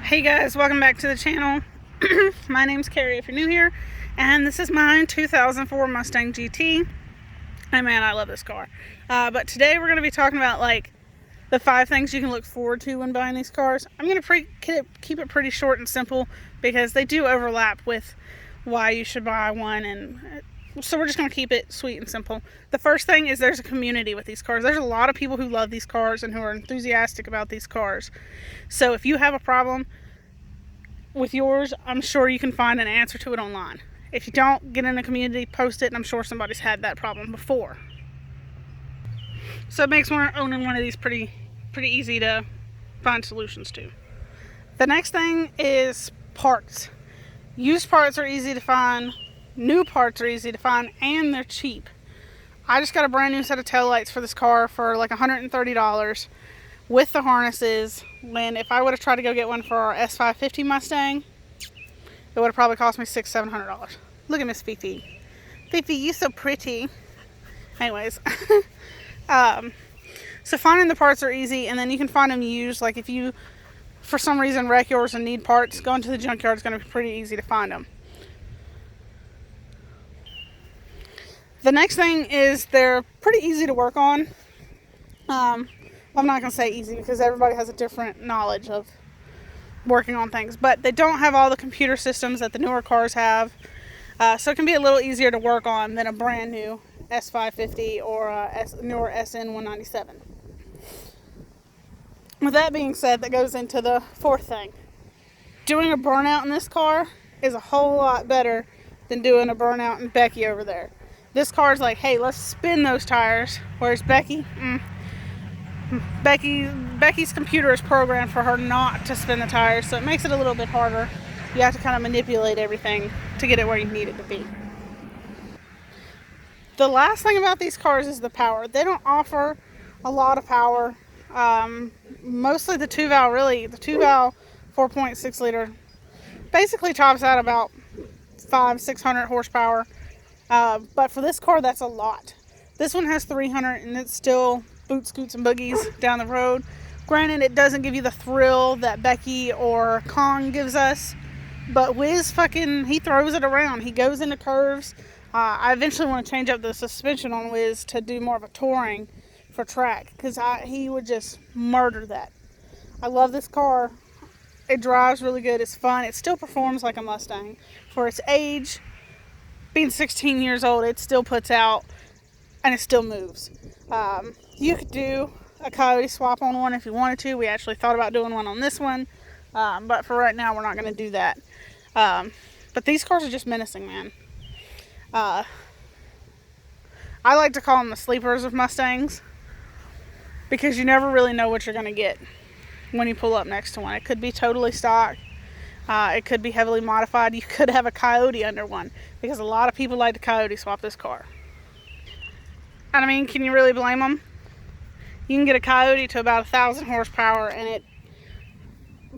Hey guys, welcome back to the channel. My name's Carrie if you're new here, and this is my 2004 Mustang GT. And man, I love this car. But today we're going to be talking about like the 5 things you can look forward to when buying these cars. I'm going to keep it pretty short and simple because they do overlap with why you should buy one, and so we're just going to keep it sweet and simple. The first thing is there's a community with these cars. There's a lot of people who love these cars and who are enthusiastic about these cars. So if you have a problem with yours, I'm sure you can find an answer to it online. If you don't, get in a community, post it, and I'm sure somebody's had that problem before. So it makes owning one of these pretty easy to find solutions to. The next thing is parts. Used parts are easy to find. New parts are easy to find, and they're cheap. I just got a brand new set of taillights for this car for like $130 with the harnesses, when if I would have tried to go get one for our S550 Mustang, it would have probably cost me $600-700. Look at Miss Fifi. Fifi, you so pretty. Anyways, so finding the parts are easy, and then you can find them used. Like if you for some reason wreck yours and need parts, going to the junkyard is going to be pretty easy to find them. The next thing is they're pretty easy to work on. I'm not going to say easy because everybody has a different knowledge of working on things, but they don't have all the computer systems that the newer cars have, so it can be a little easier to work on than a brand new S550 or a newer SN197. With that being said, that goes into the fourth thing. Doing a burnout in this car is a whole lot better than doing a burnout in Becky over there. This car is like, hey, let's spin those tires. Whereas Becky's computer is programmed for her not to spin the tires, so it makes it a little bit harder. You have to kind of manipulate everything to get it where you need it to be. The last thing about these cars is the power. They don't offer a lot of power. Mostly the 2-valve, really. The 2-valve 4.6 liter basically tops out about 500-600 horsepower. But for this car, that's a lot. This one has 300, and it's still boot scoots and boogies down the road. Granted, it doesn't give you the thrill that Becky or Kong gives us, but Wiz he throws it around. He goes into curves. I eventually want to change up the suspension on Wiz to do more of a touring for track, because he would just murder that. I love this car. It drives really good. It's fun. It still performs like a Mustang. For its age, being 16 years old, it still puts out and it still moves. You could do a Coyote swap on one if you wanted to. We actually thought about doing one on this one, but for right now we're not going to do that. But these cars are just menacing, man. I like to call them the sleepers of Mustangs, because you never really know what you're going to get when you pull up next to one. It could be totally stock. It could be heavily modified. You could have a Coyote under one, because a lot of people like to Coyote swap this car. And I mean, can you really blame them? You can get a Coyote to about 1,000 horsepower, and it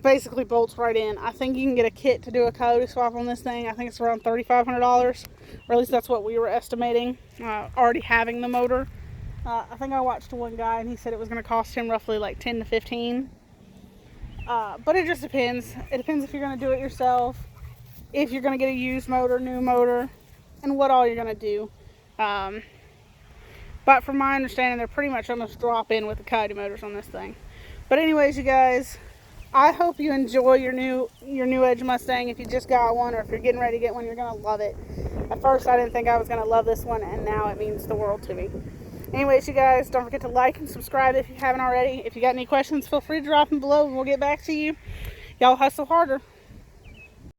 basically bolts right in. I think you can get a kit to do a Coyote swap on this thing. I think it's around $3,500, or at least that's what we were estimating, already having the motor. I think I watched one guy, and he said it was going to cost him roughly like 10 to 15. But it just depends. It depends if you're going to do it yourself, if you're going to get a used motor, new motor, and what all you're going to do. But from my understanding, they're pretty much almost drop in with the Coyote motors on this thing. But anyways, you guys, I hope you enjoy your new Edge Mustang. If you just got one, or if you're getting ready to get one, you're going to love it. At first, I didn't think I was going to love this one, and now it means the world to me. Anyways, you guys, don't forget to like and subscribe if you haven't already. If you got any questions, feel free to drop them below, and we'll get back to you. Y'all hustle harder.